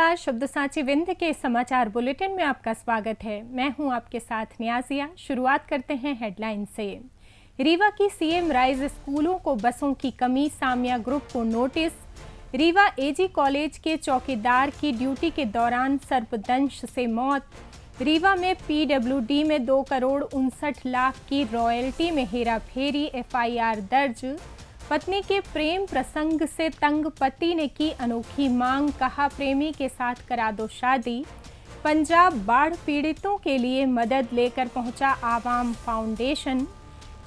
नमस्कार, शब्द सांची विंध्य के समाचार बुलेटिन में आपका स्वागत है। मैं हूं आपके साथ नियाजिया। शुरुआत करते हैं हेडलाइन से। रीवा की सीएम राइज स्कूलों को बसों की कमी, सामिया ग्रुप को नोटिस। रीवा एजी कॉलेज के चौकीदार की ड्यूटी के दौरान सर्पदंश से मौत। रीवा में पीडब्ल्यूडी में 2 करोड़ 59 लाख की रॉयल्टी में हेराफेरी, एफआईआर दर्ज। पत्नी के प्रेम प्रसंग से तंग पति ने की अनोखी मांग, कहा प्रेमी के साथ करा दो शादी। पंजाब बाढ़ पीड़ितों के लिए मदद लेकर पहुंचा आवाम फाउंडेशन।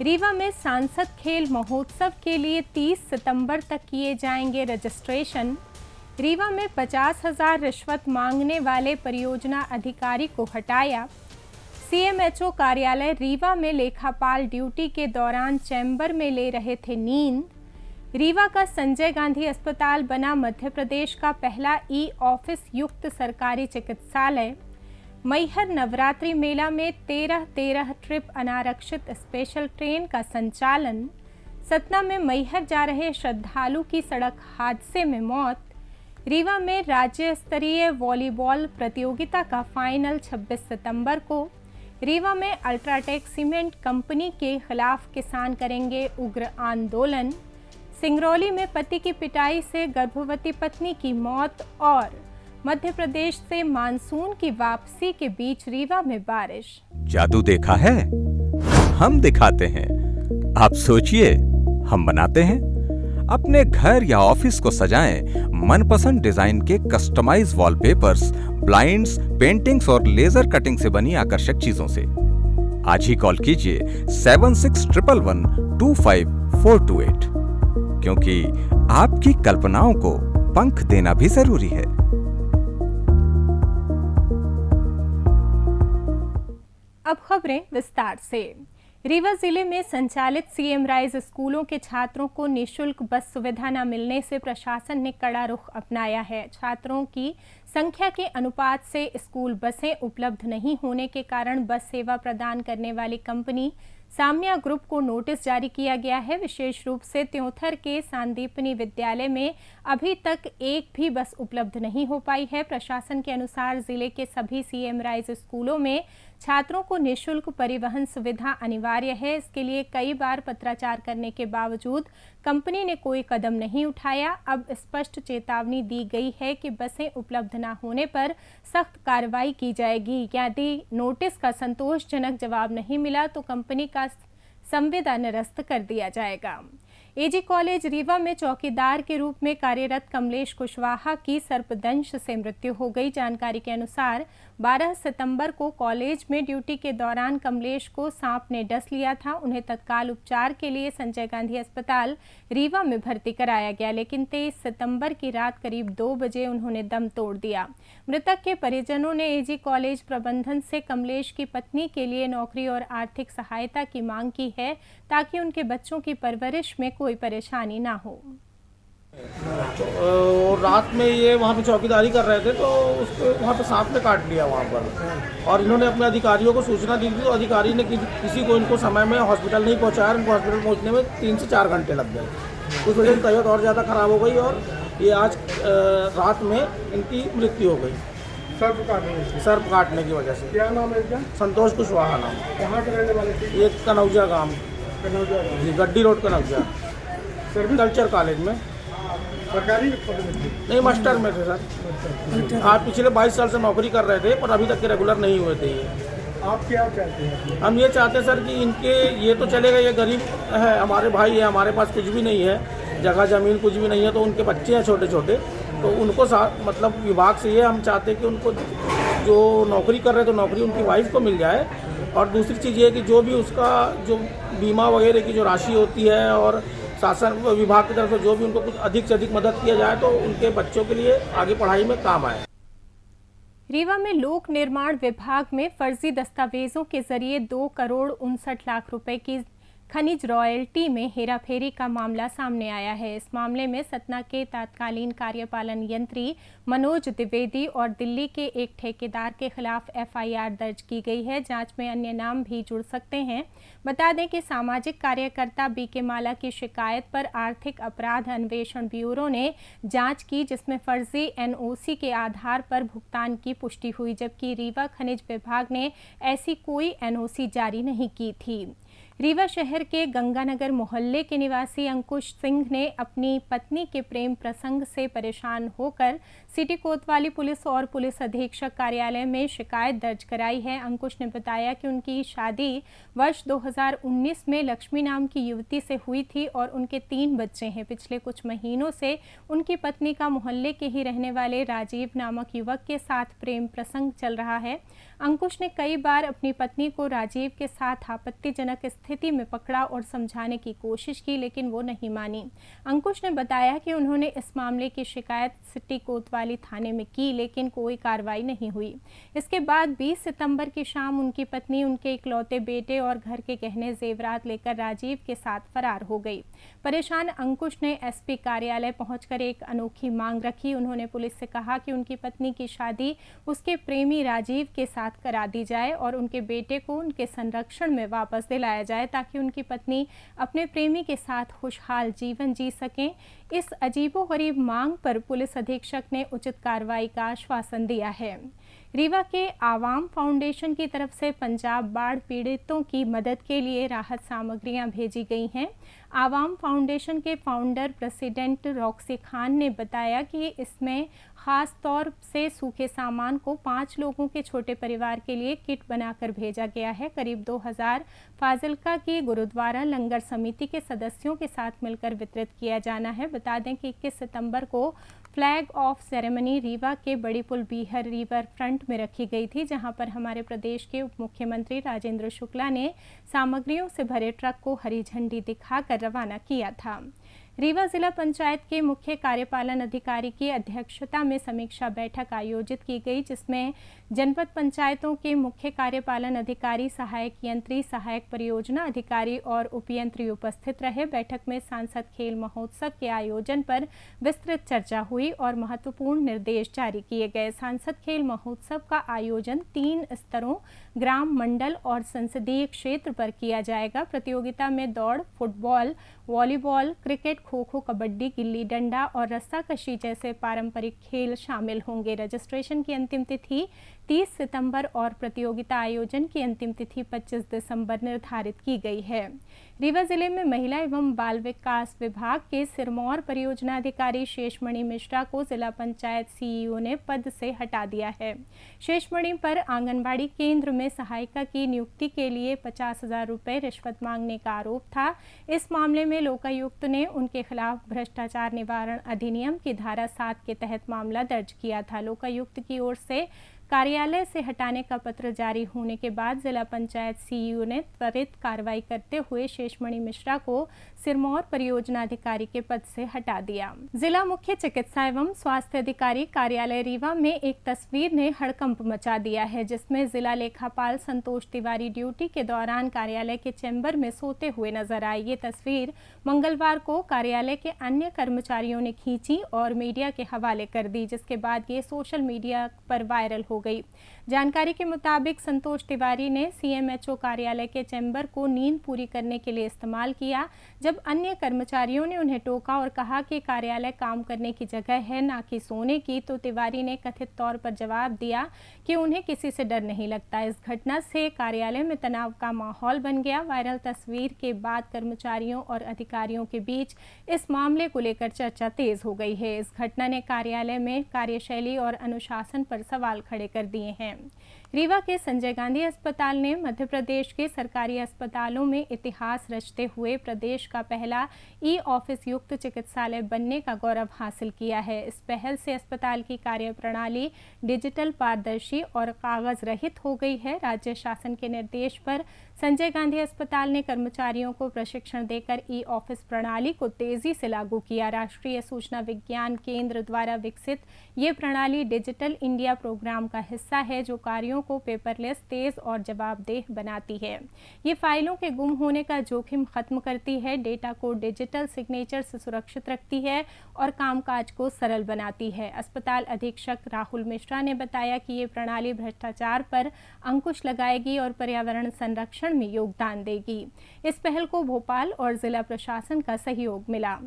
रीवा में सांसद खेल महोत्सव के लिए 30 सितंबर तक किए जाएंगे रजिस्ट्रेशन। रीवा में 50,000 रिश्वत मांगने वाले परियोजना अधिकारी को हटाया। सीएमएचओ कार्यालय रीवा में लेखापाल ड्यूटी के दौरान चैम्बर में ले रहे थे नींद। रीवा का संजय गांधी अस्पताल बना मध्य प्रदेश का पहला ई ऑफिस युक्त सरकारी चिकित्सालय। मैहर नवरात्रि मेला में 13 ट्रिप अनारक्षित स्पेशल ट्रेन का संचालन। सतना में मैहर जा रहे श्रद्धालु की सड़क हादसे में मौत। रीवा में राज्य स्तरीय वॉलीबॉल प्रतियोगिता का फाइनल 26 सितंबर को। रीवा में अल्ट्राटेक सीमेंट कंपनी के खिलाफ किसान करेंगे उग्र आंदोलन। सिंगरौली में पति की पिटाई से गर्भवती पत्नी की मौत। और मध्य प्रदेश से मानसून की वापसी के बीच रीवा में बारिश। जादू देखा है, हम दिखाते हैं। आप सोचिए, हम बनाते हैं। अपने घर या ऑफिस को सजाएं मनपसंद डिजाइन के कस्टमाइज वॉलपेपर्स, ब्लाइंड्स, पेंटिंग्स और लेजर कटिंग से बनी आकर्षक चीजों से। आज ही कॉल कीजिए 7611125428, क्योंकि आपकी कल्पनाओं को पंख देना भी जरूरी है। अब खबरें विस्तार से। रीवा जिले में संचालित सीएम राइज स्कूलों के छात्रों को निःशुल्क बस सुविधा न मिलने से प्रशासन ने कड़ा रुख अपनाया है। छात्रों की संख्या के अनुपात से स्कूल बसें उपलब्ध नहीं होने के कारण बस सेवा प्रदान करने वाली कंपनी सामिया ग्रुप को नोटिस जारी किया गया है। विशेष रूप से त्योंथर के सांदीपनी विद्यालय में अभी तक एक भी बस उपलब्ध नहीं हो पाई है। प्रशासन के अनुसार जिले के सभी सीएम राइज स्कूलों में छात्रों को निःशुल्क परिवहन सुविधा अनिवार्य है। इसके लिए कई बार पत्राचार करने के बावजूद कंपनी ने कोई कदम नहीं उठाया। अब स्पष्ट चेतावनी दी गई है कि बसें उपलब्ध न होने पर सख्त कार्रवाई की जाएगी। यदि नोटिस का संतोषजनक जवाब नहीं मिला तो कंपनी का संविदा निरस्त कर दिया जाएगा। एजी कॉलेज रीवा में चौकीदार के रूप में कार्यरत कमलेश कुशवाहा की सर्पदंश से मृत्यु हो गई। जानकारी के अनुसार 12 सितंबर को कॉलेज में ड्यूटी के दौरान कमलेश को सांप ने डस लिया था। उन्हें तत्काल उपचार के लिए संजय गांधी अस्पताल रीवा में भर्ती कराया गया, लेकिन 23 सितंबर की रात करीब 2 बजे उन्होंने दम तोड़ दिया। मृतक के परिजनों ने एजी कॉलेज प्रबंधन से कमलेश की पत्नी के लिए नौकरी और आर्थिक सहायता की मांग की है, ताकि उनके बच्चों की परवरिश में कोई परेशानी ना हो। और रात में ये वहाँ पे चौकीदारी कर रहे थे तो उसको वहाँ पे सांप ने काट लिया वहाँ पर, और इन्होंने अपने अधिकारियों को सूचना दी थी तो अधिकारी ने किसी को इनको समय में हॉस्पिटल नहीं पहुँचाया। इनको हॉस्पिटल पहुँचने में 3 से 4 घंटे लग गए। उस वजह से तबीयत और ज़्यादा ख़राब हो गई और ये आज रात में इनकी मृत्यु हो गई सर्प काटने की वजह से। क्या नाम है इनका? संतोष कुशवाहा नाम। कहाँ के रहने वाले थे? ये कनौजा गाँव, जी गड्डी रोड कनौजा, कल्चर कॉलेज में सरकारी नहीं मास्टर में थे सर। आप पिछले 22 साल से नौकरी कर रहे थे पर अभी तक के रेगुलर नहीं हुए थे ये। आप क्या चाहते हैं? हम ये चाहते हैं सर कि इनके ये तो चलेगा, ये गरीब है, हमारे भाई है, हमारे पास कुछ भी नहीं है, जगह ज़मीन कुछ भी नहीं है, तो उनके बच्चे हैं छोटे छोटे, तो उनको मतलब विभाग से ये हम चाहते हैं कि उनको जो नौकरी कर रहे हैं तो नौकरी उनकी वाइफ को मिल जाए। और दूसरी चीज़ ये कि जो भी उसका जो बीमा वगैरह की जो राशि होती है और शासन विभाग की तरफ से जो भी उनको कुछ अधिक से अधिक मदद किया जाए तो उनके बच्चों के लिए आगे पढ़ाई में काम आए। रीवा में लोक निर्माण विभाग में फर्जी दस्तावेजों के जरिए 2 करोड़ 59 लाख रुपए की खनिज रॉयल्टी में हेराफेरी का मामला सामने आया है। इस मामले में सतना के तत्कालीन कार्यपालन यंत्री मनोज द्विवेदी और दिल्ली के एक ठेकेदार के खिलाफ एफआईआर दर्ज की गई है। जांच में अन्य नाम भी जुड़ सकते हैं। बता दें कि सामाजिक कार्यकर्ता बीके माला की शिकायत पर आर्थिक अपराध अन्वेषण ब्यूरो ने जांच की, जिसमें फर्जी एनओसी के आधार पर भुगतान की पुष्टि हुई, जबकि रीवा खनिज विभाग ने ऐसी कोई एनओसी जारी नहीं की थी। रीवा शहर के गंगानगर मोहल्ले के निवासी अंकुश सिंह ने अपनी पत्नी के प्रेम प्रसंग से परेशान होकर सिटी कोतवाली पुलिस और पुलिस अधीक्षक कार्यालय में शिकायत दर्ज कराई है। अंकुश ने बताया कि उनकी शादी वर्ष 2019 में लक्ष्मी नाम की युवती से हुई थी और उनके 3 बच्चे हैं। पिछले कुछ महीनों से उनकी पत्नी का मोहल्ले के ही रहने वाले राजीव नामक युवक के साथ प्रेम प्रसंग चल रहा है। अंकुश ने कई बार अपनी पत्नी को राजीव के साथ आपत्तिजनक स्थिति में पकड़ा और समझाने की कोशिश की, लेकिन वो नहीं मानी। अंकुश ने बताया कि उन्होंने इस मामले की शिकायत सिटी कोतवाली थाने में की, लेकिन कोई कार्रवाई नहीं हुई। इसके बाद 20 सितंबर की शाम उनकी पत्नी उनके इकलौते बेटे और घर के गहने जेवरात लेकर राजीव के साथ फरार हो गई। परेशान अंकुश ने एसपी कार्यालय पहुंचकर एक अनोखी मांग रखी। उन्होंने पुलिस से कहा कि उनकी पत्नी की शादी उसके प्रेमी राजीव के साथ करा दी जाए और उनके बेटे को उनके संरक्षण में वापस दिलाया जाए, ताकि उनकी पत्नी अपने प्रेमी के साथ खुशहाल जीवन जी सकें। इस अजीबोगरीब मांग पर पुलिस अधीक्षक ने उचित कार्रवाई का आश्वासन दिया है। रीवा के आवाम फाउंडेशन की तरफ से पंजाब बाढ़ पीड़ितों की मदद के लिए राहत सामग्रियां भेजी गई हैं। आवाम फाउंडेशन के फाउंडर प्रेसिडेंट रॉक्सी खान ने बताया कि इसमें खास तौर से सूखे सामान को 5 लोगों के छोटे परिवार के लिए किट बनाकर भेजा गया है। करीब 2000 फाजिल्का की गुरुद्वारा लंगर समिति के सदस्यों के साथ मिलकर वितरित किया जाना है। बता दें कि 21 सितंबर को फ्लैग ऑफ सेरेमनी रीवा के बड़ी पुल बीहर रिवर फ्रंट में रखी गई थी, जहां पर हमारे प्रदेश के उप मुख्यमंत्री राजेंद्र शुक्ला ने सामग्रियों से भरे ट्रक को हरी झंडी दिखाकर रवाना किया था। रीवा जिला पंचायत के मुख्य कार्यपालन अधिकारी की अध्यक्षता में समीक्षा बैठक आयोजित की गई, जिसमें जनपद पंचायतों के मुख्य कार्यपालन अधिकारी, सहायक यंत्री, सहायक परियोजना अधिकारी और उपयंत्री उपस्थित रहे। बैठक में सांसद खेल महोत्सव के आयोजन पर विस्तृत चर्चा हुई और महत्वपूर्ण निर्देश जारी किए गए। सांसद खेल महोत्सव का आयोजन 3 स्तरों ग्राम, मंडल और संसदीय क्षेत्र पर किया जाएगा। प्रतियोगिता में दौड़, football, volleyball, cricket, kho-kho, kabaddi, gilli danda और रस्साकशी जैसे पारंपरिक खेल शामिल होंगे। रजिस्ट्रेशन की अंतिम तिथि 30 सितंबर और प्रतियोगिता आयोजन की अंतिम तिथि 25 दिसंबर निर्धारित की गई है। रीवा जिले में महिला एवं बाल विकास विभाग के सिरमौर परियोजना अधिकारी शेषमणि मिश्रा को जिला पंचायत सीईओ ने पद से हटा दिया है। शेषमणि पर आंगनबाड़ी केंद्र में सहायिका की नियुक्ति के लिए 50,000 रुपये रिश्वत मांगने का आरोप था। इस मामले में लोकायुक्त ने उनके खिलाफ भ्रष्टाचार निवारण अधिनियम की धारा 7 के तहत मामला दर्ज किया था। लोकायुक्त की ओर से कार्यालय से हटाने का पत्र जारी होने के बाद जिला पंचायत सीईओ ने त्वरित कार्रवाई करते हुए शेषमणि मिश्रा को सिरमौर परियोजना अधिकारी के पद से हटा दिया। जिला मुख्य चिकित्सा एवं स्वास्थ्य अधिकारी कार्यालय रीवा में एक तस्वीर ने हड़कंप मचा दिया है, जिसमें जिला लेखापाल संतोष तिवारी ड्यूटी के दौरान कार्यालय के चैम्बर में सोते हुए नजर आए। ये तस्वीर मंगलवार को कार्यालय के अन्य कर्मचारियों ने खींची और मीडिया के हवाले कर दी, जिसके बाद ये सोशल मीडिया पर वायरल हो गई। जानकारी के मुताबिक संतोष तिवारी ने सीएमएचओ कार्यालय के चैम्बर को नींद पूरी करने के लिए इस्तेमाल किया। जब अन्य कर्मचारियों ने उन्हें टोका और कहा कि कार्यालय काम करने की जगह है, ना कि सोने की, तो तिवारी ने कथित तौर पर जवाब दिया कि उन्हें किसी से डर नहीं लगता। इस घटना से कार्यालय में तनाव का माहौल बन गया। वायरल तस्वीर के बाद कर्मचारियों और अधिकारियों के बीच इस मामले को लेकर चर्चा तेज हो गई है। इस घटना ने कार्यालय में कार्यशैली और अनुशासन पर सवाल खड़े कर दिए हैं। रीवा के संजय गांधी अस्पताल ने मध्य प्रदेश के सरकारी अस्पतालों में इतिहास रचते हुए प्रदेश का पहला ई-ऑफिस युक्त चिकित्सालय बनने का गौरव हासिल किया है। इस पहल से अस्पताल की कार्यप्रणाली डिजिटल, पारदर्शी और कागज रहित हो गई है। राज्य शासन के निर्देश पर संजय गांधी अस्पताल ने कर्मचारियों को प्रशिक्षण देकर ई-ऑफिस प्रणाली को तेजी से लागू किया। राष्ट्रीय सूचना विज्ञान केंद्र द्वारा विकसित ये प्रणाली डिजिटल इंडिया प्रोग्राम का हिस्सा है, जो कार्यों यात्रियों को पेपरलेस, तेज और जवाबदेह बनाती है। ये फाइलों के गुम होने का जोखिम खत्म करती है, डेटा को डिजिटल सिग्नेचर से सुरक्षित रखती है और कामकाज को सरल बनाती है। अस्पताल अधीक्षक राहुल मिश्रा ने बताया कि ये प्रणाली भ्रष्टाचार पर अंकुश लगाएगी और पर्यावरण संरक्षण में योगदान देगी। इस पहल को भोपाल और जिला प्रशासन का सहयोग मिला।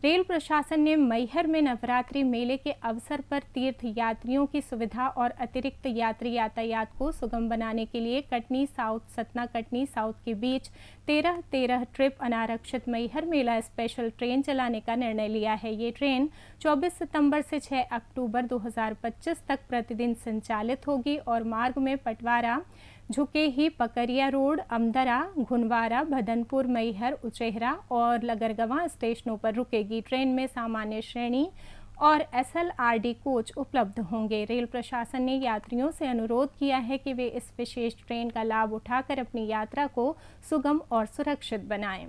रेल प्रशासन ने मैहर में नवरात्रि मेले के अवसर पर तीर्थ यात्रियों की सुविधा और अतिरिक्त यात्री यातायात को सुगम बनाने के लिए कटनी साउथ, सतना कटनी साउथ के बीच 13-13 ट्रिप अनारक्षित मैहर मेला स्पेशल ट्रेन चलाने का निर्णय लिया है। ये ट्रेन 24 सितंबर से 6 अक्टूबर 2025 तक प्रतिदिन संचालित होगी और मार्ग में पटवारा, झुकेही, पकरिया रोड, अमदरा, घुनवारा, भदनपुर, मैहर, उचेहरा और लगरगवा स्टेशनों पर रुकेगी। ट्रेन में सामान्य श्रेणी और SLRD कोच उपलब्ध होंगे। रेल प्रशासन ने यात्रियों से अनुरोध किया है कि वे इस विशेष ट्रेन का लाभ उठाकर अपनी यात्रा को सुगम और सुरक्षित बनाएं।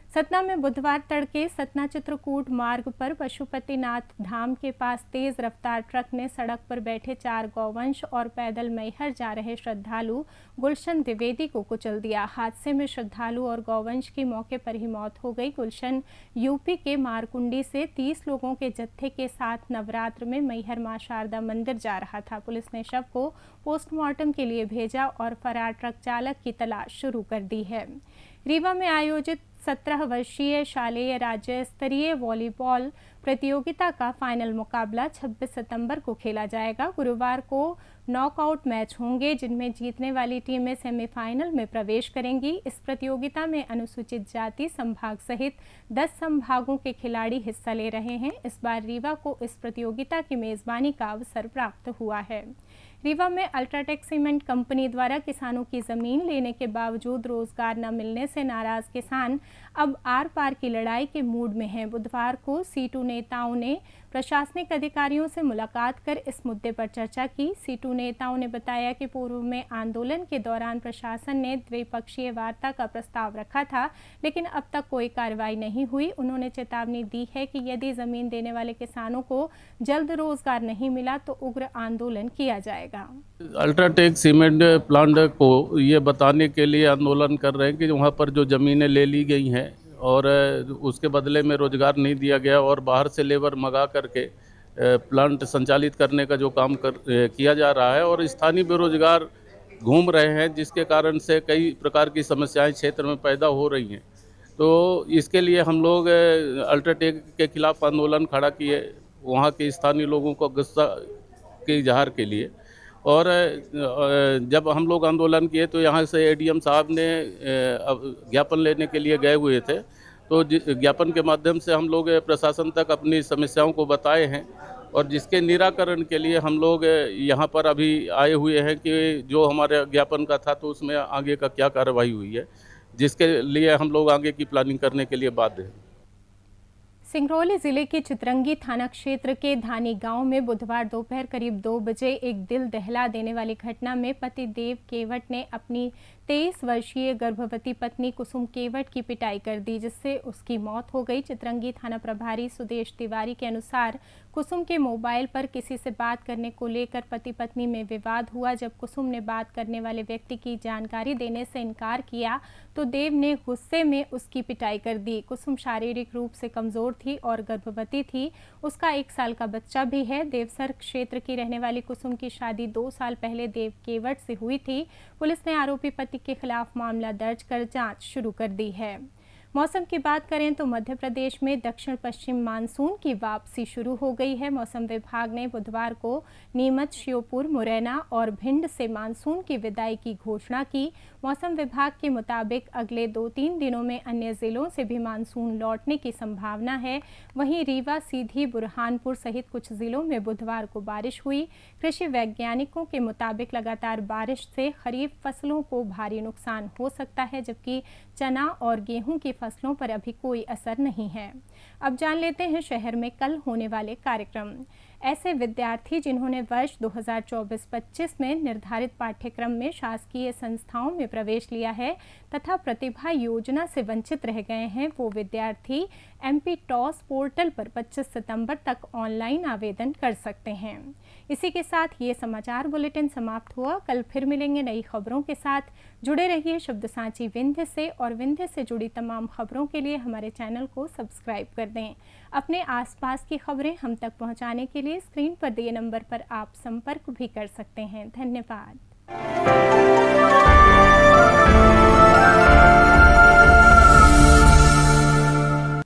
सतना में बुधवार तड़के सतना चित्रकूट मार्ग पर पशुपतिनाथ धाम के पास तेज रफ्तार ट्रक ने सड़क पर बैठे 4 गौवंश और पैदल मैहर जा रहे श्रद्धालु गुलशन द्विवेदी को कुचल दिया। हादसे में श्रद्धालु और गौवंश की मौके पर ही मौत हो गई। गुलशन यूपी के मारकुंडी से 30 लोगों के जत्थे के साथ नवरात्र में मैहर मां शारदा मंदिर जा रहा था। पुलिस ने शव को पोस्टमार्टम के लिए भेजा और फरार ट्रक चालक की तलाश शुरू कर दी है। रीवा में आयोजित 17 वर्षीय शालेय राज्य स्तरीय वॉलीबॉल प्रतियोगिता का फाइनल मुकाबला 26 सितंबर को खेला जाएगा। गुरुवार को नॉकआउट मैच होंगे जिनमें जीतने वाली टीमें सेमीफाइनल में प्रवेश करेंगी। इस प्रतियोगिता में अनुसूचित जाति संभाग सहित 10 संभागों के खिलाड़ी हिस्सा ले रहे हैं। इस बार रीवा को इस प्रतियोगिता की मेजबानी का अवसर प्राप्त हुआ है। रीवा में अल्ट्राटेक सीमेंट कंपनी द्वारा किसानों की जमीन लेने के बावजूद रोजगार न मिलने से नाराज किसान अब आर पार की लड़ाई के मूड में हैं। बुधवार को C2 नेताओं ने प्रशासनिक अधिकारियों से मुलाकात कर इस मुद्दे पर चर्चा की। C2 नेताओं ने बताया कि पूर्व में आंदोलन के दौरान प्रशासन ने द्विपक्षीय वार्ता का प्रस्ताव रखा था, लेकिन अब तक कोई कार्रवाई नहीं हुई। उन्होंने चेतावनी दी है कि यदि जमीन देने वाले किसानों को जल्द रोजगार नहीं मिला तो उग्र आंदोलन किया जाएगा। अल्ट्राटेक सीमेंट प्लांट को ये बताने के लिए आंदोलन कर रहे हैं कि वहाँ पर जो ज़मीनें ले ली गई हैं और उसके बदले में रोज़गार नहीं दिया गया और बाहर से लेबर मंगा करके प्लांट संचालित करने का जो काम किया जा रहा है और स्थानीय बेरोजगार घूम रहे हैं, जिसके कारण से कई प्रकार की समस्याएं क्षेत्र में पैदा हो रही हैं। तो इसके लिए हम लोग अल्ट्राटेक के खिलाफ आंदोलन खड़ा किए, वहाँ के स्थानीय लोगों को गुस्सा के इजहार के लिए। और जब हम लोग आंदोलन किए तो यहाँ से ADM साहब ने ज्ञापन लेने के लिए गए हुए थे, तो ज्ञापन के माध्यम से हम लोग प्रशासन तक अपनी समस्याओं को बताए हैं और जिसके निराकरण के लिए हम लोग यहाँ पर अभी आए हुए हैं कि जो हमारे ज्ञापन का था तो उसमें आगे का क्या कार्रवाई हुई है, जिसके लिए हम लोग आगे की प्लानिंग करने के लिए बाध्य हैं। सिंगरौली जिले के चितरंगी थाना क्षेत्र के धानी गांव में बुधवार दोपहर करीब 2 बजे एक दिल दहला देने वाली घटना में पति देव केवट ने अपनी 23 वर्षीय गर्भवती पत्नी कुसुम केवट की पिटाई कर दी, जिससे उसकी मौत हो गई। चितरंगी थाना प्रभारी सुदेश तिवारी के अनुसार कुसुम के मोबाइल पर किसी से बात करने को लेकर पति पत्नी में विवाद हुआ। जब कुसुम ने बात करने वाले व्यक्ति की जानकारी देने से इनकार किया तो देव ने गुस्से में उसकी पिटाई कर दी। कुसुम शारीरिक रूप से कमजोर थी और गर्भवती थी, उसका 1 साल का बच्चा भी है। देवसर क्षेत्र की रहने वाली कुसुम की शादी 2 साल पहले देव केवट से हुई थी। पुलिस ने आरोपी पति के खिलाफ मामला दर्ज कर जांच शुरू कर दी है। मौसम की बात करें तो मध्य प्रदेश में दक्षिण पश्चिम मानसून की वापसी शुरू हो गई है। मौसम विभाग ने बुधवार को नीमच, श्योपुर, मुरैना और भिंड से मानसून की विदाई की घोषणा की। मौसम विभाग के मुताबिक अगले 2-3 दिनों में अन्य जिलों से भी मानसून लौटने की संभावना है। वहीं रीवा, सीधी, बुरहानपुर सहित कुछ जिलों में बुधवार को बारिश हुई। कृषि वैज्ञानिकों के मुताबिक लगातार बारिश से खरीफ फसलों को भारी नुकसान हो सकता है, जबकि चना और गेहूं की फसलों पर अभी कोई असर नहीं है। अब जान लेते हैं शहर में कल होने वाले कार्यक्रम। ऐसे विद्यार्थी जिन्होंने वर्ष 2024-25 में निर्धारित पाठ्यक्रम में शासकीय संस्थाओं में प्रवेश लिया है तथा प्रतिभा योजना से वंचित रह गए हैं, वो विद्यार्थी MP-TOS पोर्टल पर 25 सितंबर तक ऑनलाइन आवेदन कर सकते हैं। इसी के साथ ये समाचार बुलेटिन समाप्त हुआ। कल फिर मिलेंगे नई खबरों के साथ। जुड़े रहिए शब्द सांची विंध्य से, और विंध्य से जुड़ी तमाम खबरों के लिए हमारे चैनल को सब्सक्राइब कर दें। अपने आसपास की खबरें हम तक पहुंचाने के लिए स्क्रीन पर दिए नंबर पर आप संपर्क भी कर सकते हैं। धन्यवाद।